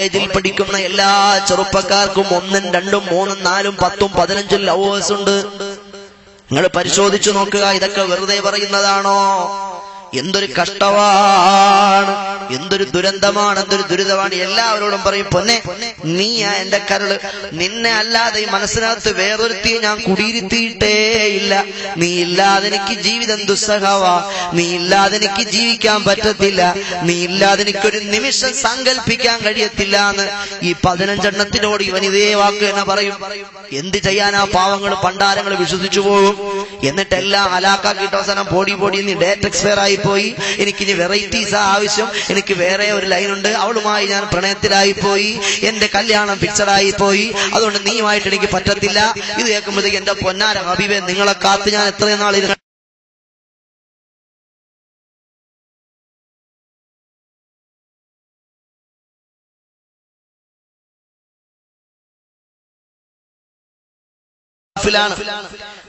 കോളേജിൽ പഠിക്കുന്ന എല്ലാ ചെറുപ്പക്കാർക്കും 1, 2, 3, 4, 10, 15 ലവേഴ്സ് ഉണ്ട്. നിങ്ങൾ പരിശോധിച്ചു നോക്കുക. ഇതൊക്കെ വെറുതെ പറയുന്നതാണോ? എന്തൊരു കഷ്ടമാണ്, എന്തൊരു ദുരന്തമാണ്, എന്തൊരു ദുരിതമാണ്. എല്ലാവരോടും പറയും, പൊന്നെ നീയാ എന്റെ കരള്, നിന്നെ അല്ലാതെ ഈ മനസ്സിനകത്ത് വേറൊരുത്തിയെ ഞാൻ കുടിയിരുത്തിയിട്ടേ ഇല്ല. നീ ഇല്ലാതെ എനിക്ക് ജീവിതം ദുസ്സഹവാ, നീ ഇല്ലാതെ എനിക്ക് ജീവിക്കാൻ പറ്റത്തില്ല, നീ ഇല്ലാതെ എനിക്കൊരു നിമിഷം സങ്കല്പിക്കാൻ കഴിയത്തില്ല എന്ന് ഈ 15 എണ്ണത്തിനോട് ഇവൻ ഇതേ വാക്ക് തന്നെ പറയും. എന്ത് ചെയ്യാനാ? പാവങ്ങൾ പണ്ടാരങ്ങൾ വിശ്വസിച്ചു പോകും. എന്നിട്ടെല്ലാം ഹലാക്കാക്കിയിട്ട് അവസാനം പൊടി നീ ഡേറ്റ് എക്സ്പയർ ആയി പോയി, എനിക്കിനി വെറൈറ്റീസ് ആവശ്യം, എനിക്ക് വേറെ ഒരു ലൈനുണ്ട്, അവളുമായി ഞാൻ പ്രണയത്തിലായി പോയി, എന്റെ കല്യാണം ഫിക്സഡ് ആയി പോയി, അതുകൊണ്ട് നീയുമായിട്ട് എനിക്ക് പറ്റത്തില്ല. ഇത് കേൾക്കുമ്പോഴത്തേക്ക് എന്റെ പൊന്നാര ഹബീബേ, നിങ്ങളെ കാത്ത് ഞാൻ എത്രയും നാൾ ഇരുന്നു.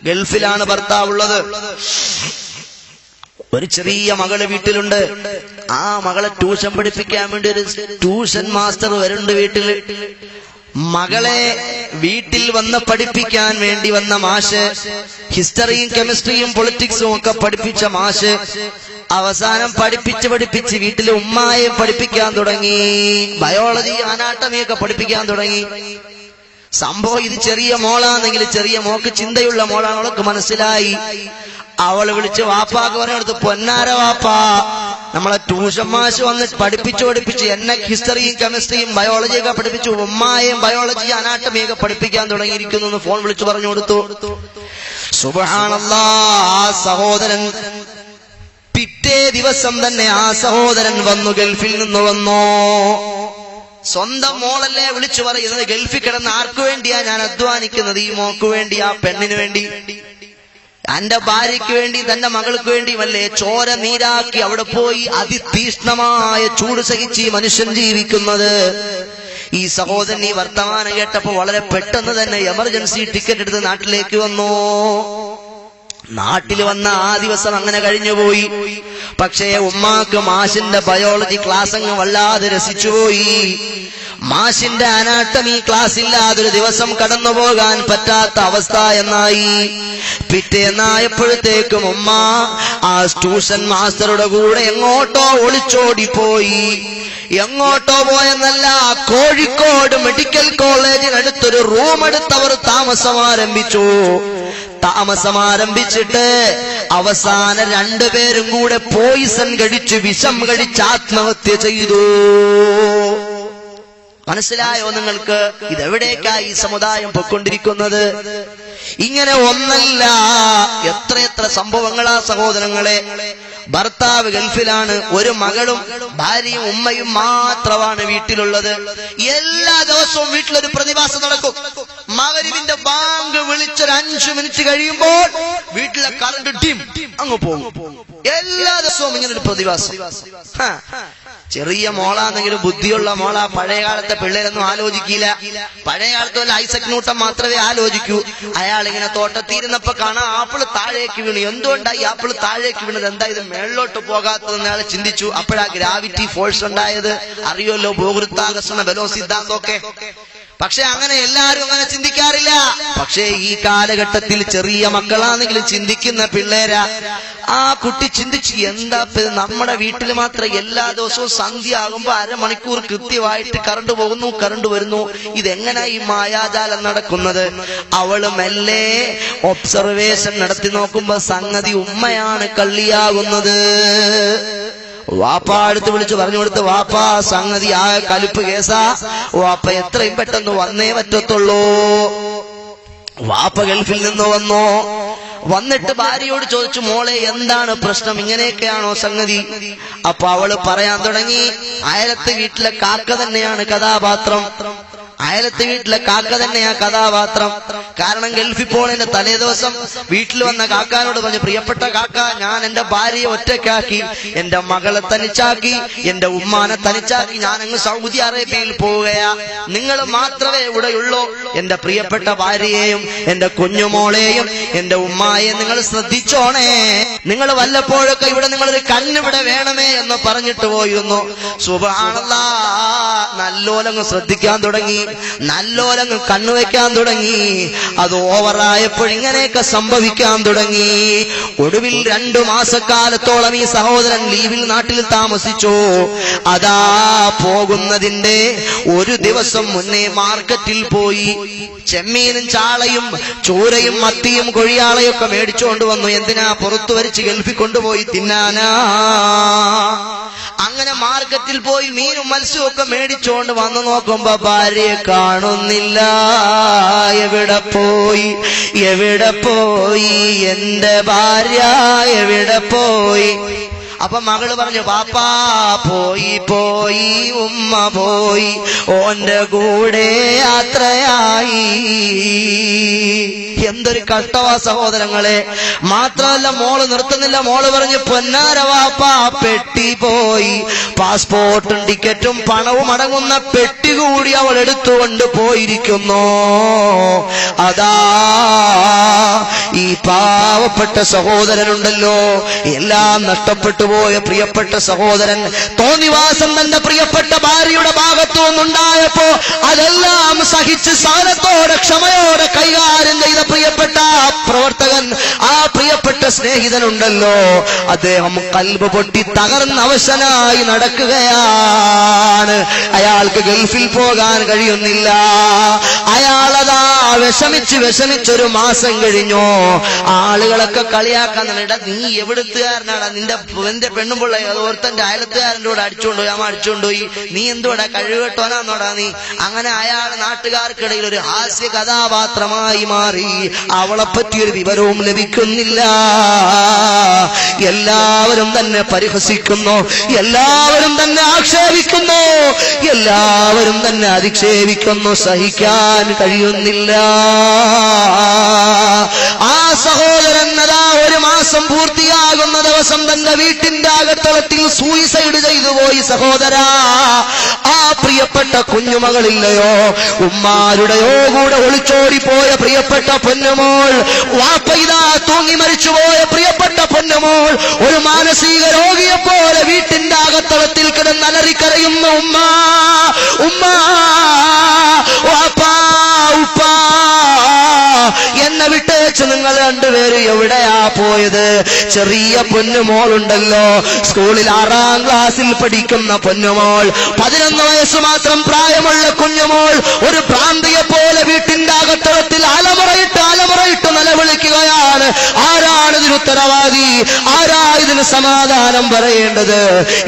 ഗൾഫിലാണ് ഭർത്താവുള്ളത്. ഒരു ചെറിയ മകള് വീട്ടിലുണ്ട്. ആ മകളെ ട്യൂഷൻ പഠിപ്പിക്കാൻ വേണ്ടി ഒരു ട്യൂഷൻ മാസ്റ്റർ വരുന്നുണ്ട് വീട്ടിൽ. മകളെ വീട്ടിൽ വന്ന് പഠിപ്പിക്കാൻ വേണ്ടി വന്ന മാഷ്, ഹിസ്റ്ററിയും കെമിസ്ട്രിയും പൊളിറ്റിക്സും ഒക്കെ പഠിപ്പിച്ച മാഷ് അവസാനം പഠിപ്പിച്ച് വീട്ടിലെ ഉമ്മായെ പഠിപ്പിക്കാൻ തുടങ്ങി. ബയോളജി, അനാട്ടമി ഒക്കെ പഠിപ്പിക്കാൻ തുടങ്ങി. സംഭവം ഇത് ചെറിയ മോളാണെങ്കിൽ ചെറിയ മോക്ക് ചിന്തയുള്ള മോളാണ്. അവൾക്ക് മനസ്സിലായി. അവള് വിളിച്ച് വാപ്പാക്ക് പറഞ്ഞെടുത്ത്, പൊന്നാര വാപ്പാ, നമ്മളെ ട്യൂഷൻ മാഷ് വന്ന് പഠിപ്പിച്ച് എന്നെ ഹിസ്റ്ററിയും കെമിസ്ട്രിയും ബയോളജിയൊക്കെ പഠിപ്പിച്ചു, ഉമ്മായും ബയോളജി അനാട്ടമിയൊക്കെ പഠിപ്പിക്കാൻ തുടങ്ങിയിരിക്കുന്നു. ഫോൺ വിളിച്ചു പറഞ്ഞു കൊടുത്തു. സുബ്ഹാനല്ലാഹ്. ആ സഹോദരൻ പിറ്റേ ദിവസം തന്നെ ആ സഹോദരൻ വന്നു, ഗൾഫിൽ നിന്ന് വന്നു. സ്വന്തം മോളല്ലേ വിളിച്ചു പറയുന്നത്, ഗൾഫിൽ കിടന്ന് ആർക്കു വേണ്ടിയാ ഞാൻ അധ്വാനിക്കുന്നത്? ഈ മോക്ക് വേണ്ടി, ആ പെണ്ണിന് വേണ്ടി, എന്റെ ഭാര്യയ്ക്ക് വേണ്ടി, തന്റെ മകൾക്ക് വേണ്ടി വല്ലേ ചോര നീരാക്കി അവിടെ പോയി അതിതീഷ്ണമായ ചൂട് സഹിച്ച് ഈ മനുഷ്യൻ ജീവിക്കുന്നത്. ഈ സഹോദരൻ ഈ വർത്തമാനം കേട്ടപ്പോ വളരെ പെട്ടെന്ന് തന്നെ എമർജൻസി ടിക്കറ്റ് എടുത്ത് നാട്ടിലേക്ക് വന്നു. നാട്ടിൽ വന്ന ആ ദിവസം അങ്ങനെ കഴിഞ്ഞുപോയി. പക്ഷേ ഉമ്മാക്ക് മാഷിന്റെ ബയോളജി ക്ലാസ് അങ്ങ് വല്ലാതെ രസിച്ചുപോയി. മാഷിന്റെ അനാട്ടമി ക്ലാസ് ഇല്ലാതൊരു ദിവസം കടന്നു പോകാൻ പറ്റാത്ത അവസ്ഥ എന്നായി. പിറ്റേന്നായപ്പോഴത്തേക്കും ഉമ്മ ആ ട്യൂഷൻ മാസ്റ്ററുടെ കൂടെ എങ്ങോട്ടോ ഒളിച്ചോടിപ്പോയി. എങ്ങോട്ടോ പോയെന്നല്ല, കോഴിക്കോട് മെഡിക്കൽ കോളേജിനടുത്തൊരു റൂം എടുത്തവർ താമസമാരംഭിച്ചിട്ട് അവസാനം 2 പേരും കൂടെ പോയിസൺ കഴിച്ച്, വിഷം കഴിച്ച് ആത്മഹത്യ ചെയ്തു. മനസ്സിലായോ നിങ്ങൾക്ക്? ഇതെവിടേക്കായി ഈ സമുദായം പൊയ്ക്കൊണ്ടിരിക്കുന്നത്? ഇങ്ങനെ ഒന്നല്ല, എത്രയെത്ര സംഭവങ്ങളാ സഹോദരങ്ങളെ. ഭർത്താവ് ഗൾഫിലാണ്, ഒരു മകളും ഭാര്യയും ഉമ്മയും മാത്രമാണ് വീട്ടിലുള്ളത്. എല്ലാ ദിവസവും വീട്ടിലൊരു പ്രതിഭാസം നടക്കും. മഗ്‌രിബിന്റെ ബാങ്ക് വിളിച്ചൊരു 5 മിനിറ്റ് കഴിയുമ്പോൾ വീട്ടിലെ കറണ്ട് ഡിം അങ്ങ് പോകും. എല്ലാ ദിവസവും ഇങ്ങനൊരു പ്രതിഭാസം. ചെറിയ മോളാണെങ്കിലും ബുദ്ധിയുള്ള മോളാ. പഴയ കാലത്തെ പിള്ളേരൊന്നും ആലോചിക്കില്ല. പഴയ കാലത്ത് വല്ല ഐസക് ന്യൂട്ടൻ മാത്രമേ ആലോചിക്കൂ. അയാൾ ഇങ്ങനെ തോട്ടത്തിരുന്നപ്പോ കാണാം ആപ്പിള് താഴേക്ക് വീണു. എന്തുകൊണ്ടായി ആപ്പിള് താഴേക്ക് വീണത്? എന്താ ഇത് മേളിലോട്ട് പോകാത്തതെന്ന് അയാൾ ചിന്തിച്ചു. അപ്പോഴാ ഗ്രാവിറ്റി ഫോഴ്സ് ഉണ്ടായത്. അറിയുമല്ലോ, ഭൂഗുരുത്വാകർഷണ ബലവും സിദ്ധാന്തമൊക്കെ. പക്ഷെ അങ്ങനെ എല്ലാരും അങ്ങനെ ചിന്തിക്കാറില്ല. പക്ഷേ ഈ കാലഘട്ടത്തിൽ ചെറിയ മക്കളാണെങ്കിലും ചിന്തിക്കുന്ന പിള്ളേരാ. ആ കുട്ടി ചിന്തിച്ചു, എന്താ നമ്മുടെ വീട്ടിൽ മാത്രം എല്ലാ ദിവസവും സന്ധ്യ ആകുമ്പോ അരമണിക്കൂർ കൃത്യമായിട്ട് കറണ്ട് പോകുന്നു, കറണ്ട് വരുന്നു. ഇതെങ്ങനെ ഈ മായാജാലം നടക്കുന്നത്? അവള് മെല്ലെ ഒബ്സർവേഷൻ നടത്തി നോക്കുമ്പോ സംഗതി ഉമ്മയാണ് കള്ളിയാകുന്നത്. വാപ്പ അടുത്ത് വിളിച്ചു പറഞ്ഞു കൊടുത്ത്, വാപ്പ സംഗതി ആ കലിപ്പ് കേസാ, വാപ്പ എത്രയും പെട്ടെന്ന് വന്നേ പറ്റത്തുള്ളൂ. വാപ്പ ഗൾഫിൽ നിന്ന് വന്നിട്ട് ഭാര്യയോട് ചോദിച്ചു, മോളെ എന്താണ് പ്രശ്നം, ഇങ്ങനെയൊക്കെയാണോ സംഗതി? അപ്പൊ അവള് പറയാൻ തുടങ്ങി, അയലത്തെ വീട്ടിലെ കാക്ക തന്നെയാണ് കഥാപാത്രം. അയലത്തെ വീട്ടിലെ കാക്ക തന്നെയാ കഥാപാത്രം. കാരണം ഗൾഫിൽ പോണതിന്റെ തലേദിവസം വീട്ടിൽ വന്ന കാക്കാനോട് പറഞ്ഞു, പ്രിയപ്പെട്ട കാക്ക, ഞാൻ എന്റെ ഭാര്യയെ ഒറ്റയ്ക്കാക്കി, എന്റെ മകളെ തനിച്ചാക്കി, എന്റെ ഉമ്മാനെ തനിച്ചാക്കി ഞാൻ അങ്ങ് സൗദി അറേബ്യയിൽ പോവുകയാ. നിങ്ങൾ മാത്രമേ ഇവിടെയുള്ളൂ. എന്റെ പ്രിയപ്പെട്ട ഭാര്യയെയും എന്റെ കുഞ്ഞുമോളെയും എന്റെ ഉമ്മായെയും നിങ്ങൾ ശ്രദ്ധിച്ചോണേ. നിങ്ങൾ വല്ലപ്പോഴൊക്കെ ഇവിടെ നിങ്ങളൊരു കണ്ണിവിടെ വേണമേ എന്ന് പറഞ്ഞിട്ട് പോയിരുന്നു. സുബ്ഹാനല്ലാഹ്, നല്ലോലങ്ങ് ശ്രദ്ധിക്കാൻ തുടങ്ങി, നല്ലോലങ്ങ് കണ്ണുവെക്കാൻ തുടങ്ങി. അത് ഓവറായപ്പോൾ ഇങ്ങനെയൊക്കെ സംഭവിക്കാൻ തുടങ്ങി. ഒടുവിൽ 2 മാസക്കാലത്തോളം ഈ സഹോദരൻ ലീവിൽ നാട്ടിൽ താമസിച്ചു. അതാ പോകുന്നതിന്റെ ഒരു ദിവസം മുന്നേ മാർക്കറ്റിൽ പോയി ചെമ്മീനും ചാളയും ചൂരയും മത്തിയും കൊഴിയാളയൊക്കെ മേടിച്ചുകൊണ്ട് വന്നു. എന്തിനാ? പുറത്തു വരിച്ച് ഗൾഫിൽ കൊണ്ടുപോയി തിന്നാനാ. അങ്ങനെ മാർക്കറ്റിൽ പോയി മീനും മത്സ്യവും ഒക്കെ മേടിച്ചുകൊണ്ട് വന്നു നോക്കുമ്പോ ഭാര്യയെ കാണുന്നില്ല. എവിടെ പോയി, എവിടെ പോയി എന്റെ ഭാര്യ, എവിടെ പോയി? അപ്പൊ മകള് പറഞ്ഞു, പാപ്പാ പോയി പോയി, ഉമ്മ പോയി, ഓന്റെ കൂടെ യാത്രയായി. എന്തൊരു കഷ്ടവാ സഹോദരങ്ങളെ. മാത്രമല്ല മോള് നിർത്തുന്നില്ല. മോള് പറഞ്ഞു, പൊന്നാര വാപ്പാ പെട്ടി പോയി, പാസ്പോർട്ടും ടിക്കറ്റും പണവും അടങ്ങുന്ന പെട്ടി കൂടി അവൾ എടുത്തുകൊണ്ട് പോയിരിക്കുന്നു. അതാ ഈ പാവപ്പെട്ട സഹോദരനുണ്ടല്ലോ, എല്ലാം നഷ്ടപ്പെട്ടു പോയ പ്രിയപ്പെട്ട സഹോദരൻ, തോന്നിവാസം തന്റെ പ്രിയപ്പെട്ട ഭാര്യയുടെ ഭാഗത്തു നിന്നുണ്ടായപ്പോ അതെല്ലാം സഹിച്ച് സഹനത്തോടെ ക്ഷമയോടെ കൈകാര്യം ചെയ്ത പ്രിയപ്പെട്ട പ്രവർത്തകൻ, ആ പ്രിയപ്പെട്ട സ്നേഹിതനുണ്ടല്ലോ, അദ്ദേഹം കൽബ് പൊട്ടി തകർന്ന അവശനായി നടക്കുകയാണ്. അയാൾക്ക് ഗൾഫിൽ പോകാൻ കഴിയുന്നില്ല. അയാളതാ വിഷമിച്ചൊരു മാസം കഴിഞ്ഞു. ആളുകളൊക്കെ കളിയാക്കാൻ, നീ എവിടുത്തുകാരനാടാ, നിന്റെ പെണ്ണുമ്പോൾ ഓർത്തന്റെ അയലത്തുകാരൻ്റെ കൂടെ അടിച്ചുകൊണ്ടുപോയി, അമ്മ അടിച്ചുകൊണ്ടുപോയി, നീ എന്തുകൂടാ കഴിവുകെട്ടോനാന്നോടാ നീ? അങ്ങനെ അയാൾ നാട്ടുകാർക്കിടയിൽ ഒരു ഹാസ്യ കഥാപാത്രമായി മാറി. അവളെ പറ്റിയൊരു വിവരവും ലഭിക്കുന്നില്ല. എല്ലാവരും തന്നെ പരിഹസിക്കുന്നു, എല്ലാവരും തന്നെ ആക്ഷേപിക്കുന്നു, എല്ലാവരും തന്നെ അധിക്ഷേപിക്കുന്നു. സഹിക്കാൻ കഴിയുന്നില്ല. ആ സഹോദരൻ അതാ 1 മാസം പൂർത്തിയാകുന്ന ദിവസം തന്റെ വീട്ടിന്റെ അകത്തളത്തിൽ സൂയിസൈഡ് ചെയ്തു പോയി. സഹോദരാ, ആ പ്രിയപ്പെട്ട കുഞ്ഞുമകളില്ലയോ, ഉമ്മാരുടെയോ കൂടെ ഒളിച്ചോടിപ്പോയ പ്രിയപ്പെട്ട പൊന്നുമോൾ, വാപ്പയിതാ തൂങ്ങി മരിച്ചുപോയ പ്രിയപ്പെട്ട പൊന്നുമോൾ, ഒരു മാനസിക രോഗിയെ പോലെ വീട്ടിന്റെ അകത്തളത്തിൽ കിടന്നലറിക്കരയുന്ന ഉമ്മ, ഉമ്മ, വാപ്പാ, ഉപ്പാ, എന്നെ വിട്ടേച്ച് നിങ്ങൾ രണ്ടുപേരും എവിടെയാ പോയത്? ചെറിയ പൊന്നുമോളുണ്ടല്ലോ, സ്കൂളിൽ 6ാം ക്ലാസ്സിൽ പഠിക്കുന്ന പൊന്നുമോൾ, 11 വയസ്സ് മാത്രം പ്രായമുള്ള കുഞ്ഞുമോൾ, ഒരു ഭ്രാന്തിയെ പോലെ വീട്ടിന്റെ അകത്തളത്തിൽ അലമുറയിട്ട് നിലവിളിക്കുകയാണ്. ആരാണ് ഇതിന് ഉത്തരവാദി? ആരാ ഇതിന് സമാധാനം പറയേണ്ടത്?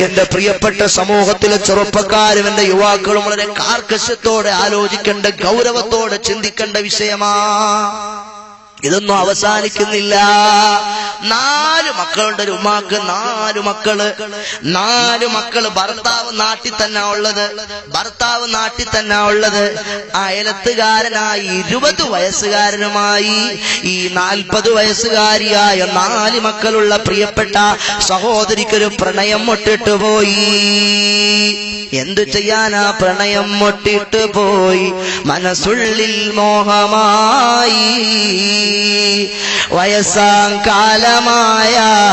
എന്റെ പ്രിയപ്പെട്ട സമൂഹത്തിലെ ചെറുപ്പക്കാരും എന്റെ യുവാക്കളും വളരെ കാർക്കശ്യത്തോടെ ആലോചിക്കേണ്ട, ഗൗരവത്തോടെ ചിന്തിക്കേണ്ട വിഷയമാ. ഇതൊന്നും അവസാനിക്കുന്നില്ല. 4 മക്കളുണ്ട് ഒരു ഉമ്മാക്ക്, 4 മക്കള്. ഭർത്താവ് നാട്ടിൽ തന്നെ ഉള്ളത്. അയലത്തുകാരനായി 20 വയസ്സുകാരനുമായി ഈ 40 വയസ്സുകാരിയായ 4 മക്കളുള്ള പ്രിയപ്പെട്ട സഹോദരിക്കൊരു പ്രണയം മുട്ടിട്ട് പോയി. എന്തു ചെയ്യാനാ? പ്രണയം മുട്ടിട്ട് പോയി, മനസ്സുള്ളിൽ മോഹമായി. വയസ്സാം കാലമായാലെന്താ,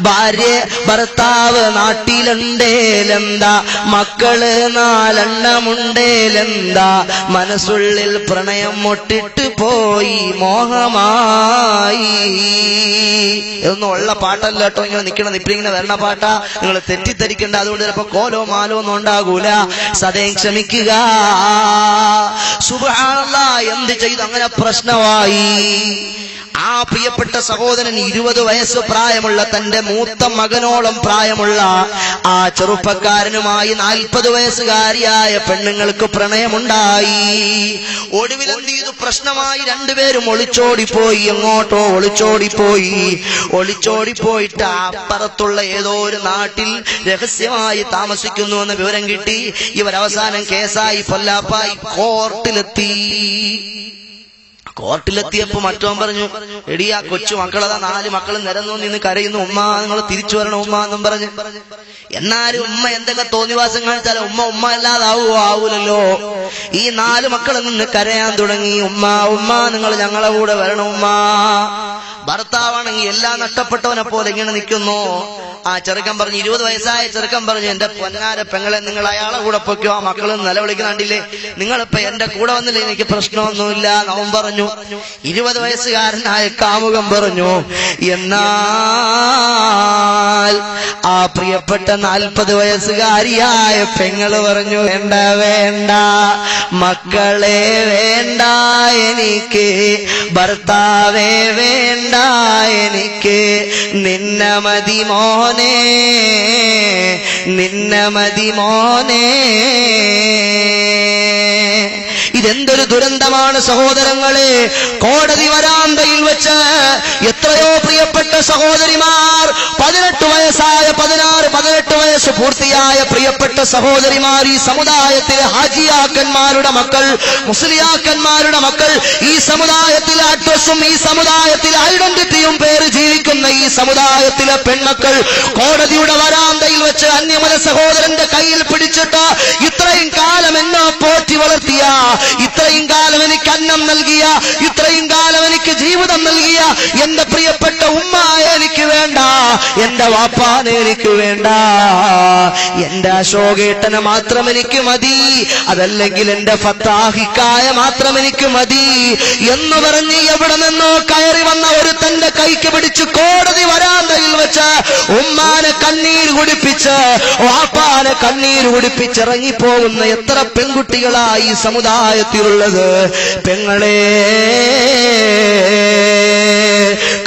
ഭാര്യ ഭർത്താവ് നാട്ടിലുണ്ടേലെന്താ, മക്കള് 4 ഉണ്ടേലെന്താ, മനസ്സുള്ളിൽ പ്രണയം മുട്ടിട്ട് പോയി, മോഹമായി. ഇതൊന്നും ഉള്ള പാട്ടല്ല കേട്ടോ. ഇങ്ങനെ നിപ്പിങ്ങനെ വരണ പാട്ടാ. നിങ്ങൾ തെറ്റിദ്ധരിക്കേണ്ട. അതുകൊണ്ട് ചിലപ്പോ കോലോ മാലോ ഒന്നും ഉണ്ടാകൂല. സദയം ക്ഷമിക്കുക. സുബ്ഹാനല്ലാഹ്, എന്ത് ചെയ്തു? അങ്ങനെ പ്രശ്നമായി. ആ ആ പ്രിയപ്പെട്ട സഹോദരൻ 20 വയസ്സ് പ്രായമുള്ള തന്റെ മൂത്ത മകനോളം പ്രായമുള്ള ആ ചെറുപ്പക്കാരനുമായി 40 വയസ്സുകാരിയായ പെണ്ണുങ്ങൾക്ക് പ്രണയമുണ്ടായി. ഒടുവിൽ എന്ത് ചെയ്തു? പ്രശ്നമായി. രണ്ടുപേരും ഒളിച്ചോടിപ്പോയി. എങ്ങോട്ടോ ഒളിച്ചോടിപ്പോയിട്ട് അപ്പുറത്തുള്ള ഏതോ ഒരു നാട്ടിൽ രഹസ്യമായി താമസിക്കുന്നുവെന്ന് വിവരം കിട്ടി. ഇവരവസാനം കേസായി പൊല്ലാപ്പായി കോർട്ടിലെത്തിയപ്പോ മറ്റവൻ പറഞ്ഞു, എടി ആ കൊച്ചു മക്കളതാ 4 മക്കളും നിരന്നു നിന്ന് കരയുന്നു, ഉമ്മ നിങ്ങൾ തിരിച്ചു വരണം ഉമ്മ എന്നും പറഞ്ഞു. എന്നാലും ഉമ്മ എന്തൊക്കെ തോന്നിവാസം കാണിച്ചാലും ഉമ്മ ആവൂലല്ലോ. ഈ 4 മക്കളിൽ നിന്ന് കരയാൻ തുടങ്ങി. ഉമ്മ നിങ്ങൾ ഞങ്ങളെ കൂടെ വരണം ഉമ്മ. ഭർത്താവാണെങ്കിൽ എല്ലാം നഷ്ടപ്പെട്ടവനെ പോലെ ഇങ്ങനെ നിൽക്കുന്നു. ആ ചെറുക്കൻ പറഞ്ഞു, 20 വയസ്സായ ചെറുക്കൻ പറഞ്ഞു, എന്റെ പൊന്നാര പെങ്ങളെ നിങ്ങൾ അയാളെ കൂടെ പൊയ്ക്കോ, ആ മക്കൾ നിലവിളിക്കുന്നുണ്ടില്ലേ, നിങ്ങളിപ്പോ എന്റെ കൂടെ വന്നില്ലേ, എനിക്ക് പ്രശ്നമൊന്നുമില്ല. അവൻ പറഞ്ഞു. 20 വയസ്സുകാരനായ കാമുകൻ പറഞ്ഞു, എന്നാൽ ആ പ്രിയപ്പെട്ട 40 വയസ്സുകാരിയായ പെങ്ങള് പറഞ്ഞു, വേണ്ട മക്കളെ വേണ്ട എനിക്ക്, ഭർത്താവേ വേണ്ട എനിക്ക്, നിന്ന മതി മോനെ. ഇതെന്തൊരു ദുരന്തമാണ് സഹോദരങ്ങളെ. കോടതി വരാന്തയിൽ വെച്ച് എത്രയോ പ്രിയപ്പെട്ട സഹോദരിമാർ, 18 വയസ്സായ 18 വയസ്സ് പൂർത്തിയായ പ്രിയപ്പെട്ട സഹോദരിമാർ, ഈ സമുദായത്തിലെ ഹാജിയാക്കന്മാരുടെ മക്കൾ, മുസ്ലിയാക്കന്മാരുടെ മക്കൾ, ഈ സമുദായത്തിലെ അഡ്രസ്സും ഈ സമുദായത്തിലെ ഐഡന്റിറ്റിയും പേര് ജീവിക്കുന്ന ഈ സമുദായത്തിലെ പെൺമക്കൾ കോടതിയുടെ വരാന്തയിൽ വെച്ച് അന്യമത സഹോദരന്റെ കയ്യിൽ പിടിച്ചിട്ട്, ഇത്രയും കാലം എന്നെ പോറ്റി വളർത്തിയ, ഇത്രയും കാലം എനിക്ക് അന്നം നൽകിയ, ഇത്രയും കാലം എനിക്ക് ജീവിതം നൽകിയ എന്റെ പ്രിയപ്പെട്ട ഉമ്മായെ എനിക്ക് വേണ്ട, എന്റെ വാപ്പാനെ എനിക്ക് വേണ്ട, എന്റെ അശോകേട്ടനെ മാത്രം എനിക്ക് മതി, അതല്ലെങ്കിൽ എന്റെ ഫത്താഹിക്കായ മാത്രം എനിക്ക് മതി എന്ന് പറഞ്ഞ് എവിടെ നിന്നോ കയറി വന്ന ഒരു തന്റെ കൈക്ക് പിടിച്ച് കോടതി വരാന്തയിൽ വെച്ച് ഉമ്മാനെ കണ്ണീര് കുടിപ്പിച്ച്, വാപ്പാനെ കണ്ണീര് കുടിപ്പിച്ച് ഇറങ്ങിപ്പോകുന്ന എത്ര പെൺകുട്ടികളായി ഈ സമുദായത്തിലുള്ളത്. പെങ്ങളെ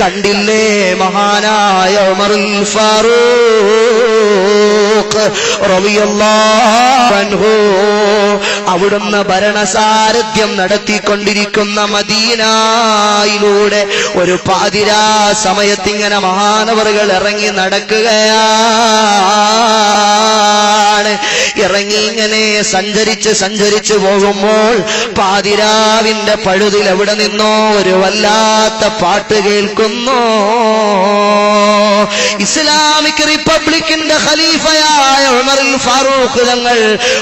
കണ്ടില്ലേ മഹാനായ ഉമറുൽ ഫാറൂഖ് റളിയല്ലാഹു അൻഹു, അവിടുന്ന് ഭരണസാരഥ്യം നടത്തിക്കൊണ്ടിരിക്കുന്ന മദീനയിലൂടെ ഒരു പാതിരാ സമയത്തിങ്ങനെ മഹാനവറുകൾ ഇറങ്ങി നടക്കുകയാണ്. ഇറങ്ങി ഇങ്ങനെ സഞ്ചരിച്ച് പോകുമ്പോൾ പാതിരാവിന്റെ പഴുതിൽ എവിടെ നിന്നോ ഒരു വല്ലാത്ത പാട്ട് കേൾക്കുന്നു. ഇസ്ലാമിക് റിപ്പബ്ലിക്കിന്റെ ഖലീഫയായ ഉമറുൽ ഫാറൂഖ് തങ്ങൾ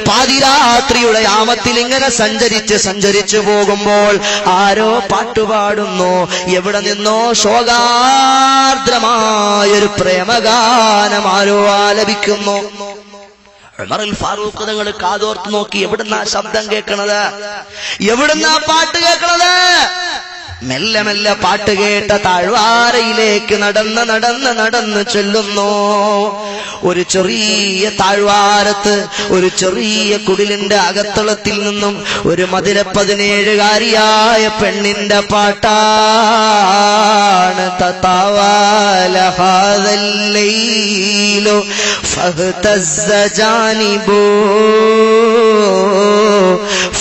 പാതിരാത്രിയുടെ യാമത്തിൽ ഇങ്ങനെ സഞ്ചരിച്ച് പോകുമ്പോൾ ആരോ പാട്ടുപാടുന്നു. എവിടെ നിന്നോ ശോകാർദ്രമായൊരു പ്രേമഗാനം ആരോ ആലപിക്കുന്നു. ഉമറുൽ ഫാറൂഖ് തങ്ങൾ കാതോർത്ത് നോക്കി, എവിടുന്നാ ശബ്ദം കേൾക്കണത്, എവിടുന്നാ പാട്ട് കേൾക്കണത്? മെല്ലെ മെല്ലെ പാട്ട് കേട്ട താഴ്വാരയിലേക്ക് നടന്ന് ചെല്ലുന്നു. ഒരു ചെറിയ താഴ്വാരത്ത് ഒരു ചെറിയ കുടിലിന്റെ അകത്തളത്തിൽ നിന്നും ഒരു മധുര 17കാരിയായ പെണ്ണിന്റെ പാട്ടാണ്. തതാവാല ഹാദൽ ലൈലു ഫഹ്തസ്സ ജാനിബു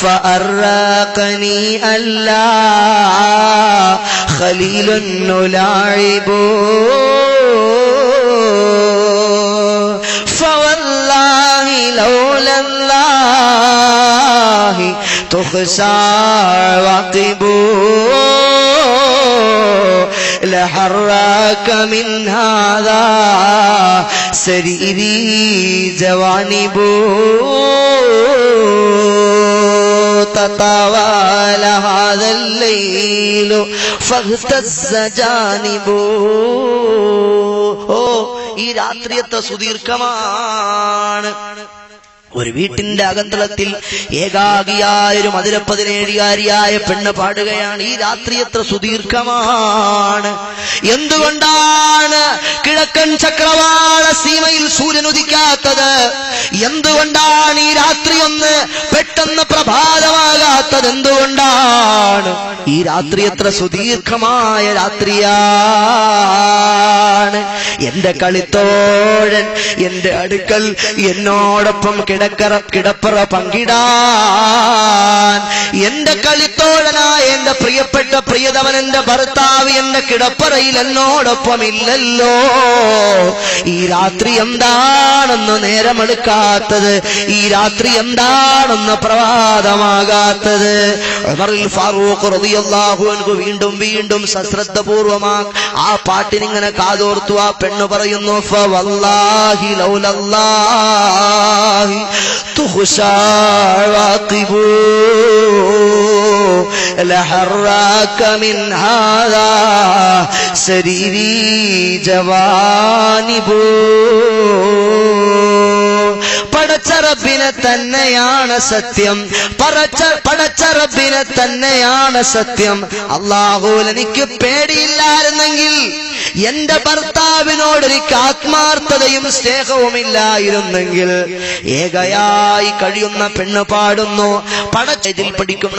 فأراقني ألا خليل نلاعب فوالله لولا الله تخشى عواقب لحراك من هذا سريري جوانب تطاول هذا الليل فاغتز جانبه. ഈ രാത്രി എത്ര സുദീർഘമാണ്. ഒരു വീട്ടിന്റെ അകത്തളത്തിൽ ഏകാഗിയായൊരു മധുര 17കാരിയായ പെണ്ണ് പാടുകയാണ്. ഈ രാത്രി എത്ര സുദീർഘമാണ്. എന്തുകൊണ്ടാണ് കിഴക്കൻ ചക്രവാള സീമയിൽ സൂര്യൻ ഉദിക്കാത്തത്? എന്തുകൊണ്ടാണ് ഈ രാത്രി ഒന്ന് പെട്ടെന്ന് പ്രഭാതമാകാ എന്തുകൊണ്ടാണ്? ഈ രാത്രി എത്ര സുദീർഘമായ രാത്രിയാണ്. എന്റെ കളിത്തോഴൻ എന്റെ അടുക്കൽ എന്നോടൊപ്പം കിടപ്പറ പങ്കിടാൻ, എന്റെ കളിത്തോഴനായ എന്റെ പ്രിയപ്പെട്ട പ്രിയതമൻ എന്റെ ഭർത്താവ് എന്റെ കിടപ്പറയിൽ എന്നോടൊപ്പം ഇല്ലല്ലോ. ഈ രാത്രി എന്താണെന്ന് നേരമെടുക്കാത്തത്, ഈ രാത്രി എന്താണെന്ന് പ്രഭാതമാകാത്തത്. ഉമറുൽ ഫാറൂഖ് റളിയല്ലാഹു അൻഹു വീണ്ടും വീണ്ടും സശ്രദ്ധപൂർവമായി ആ പാട്ടിനിങ്ങനെ കാതോർത്തു. ആ പെണ്ണ് പറയുന്നു, ഫവല്ലാഹി ലൗലല്ലാഹി തുഖ്ശാ വാഖിബു ലഹറാക മിൻ ഹാദാ സരീരി ജവാനിബു. പടച്ച റബ്ബിനെ തന്നെയാണ് സത്യം, പടച്ച റബ്ബിനെ തന്നെയാണ് സത്യം. അല്ലാഹുവിൽ എനിക്ക് പേടിയില്ലായിരുന്നെങ്കിൽ, എന്റെ ഭർത്താവിനോട് എനിക്ക് ആത്മാർത്ഥതയും സ്നേഹവുമില്ലായിരുന്നെങ്കിൽ, ഏകയായി കഴിയുന്ന പെണ്ണ് പാടുന്നു. പടച്ചതിൽ പഠിക്കുന്ന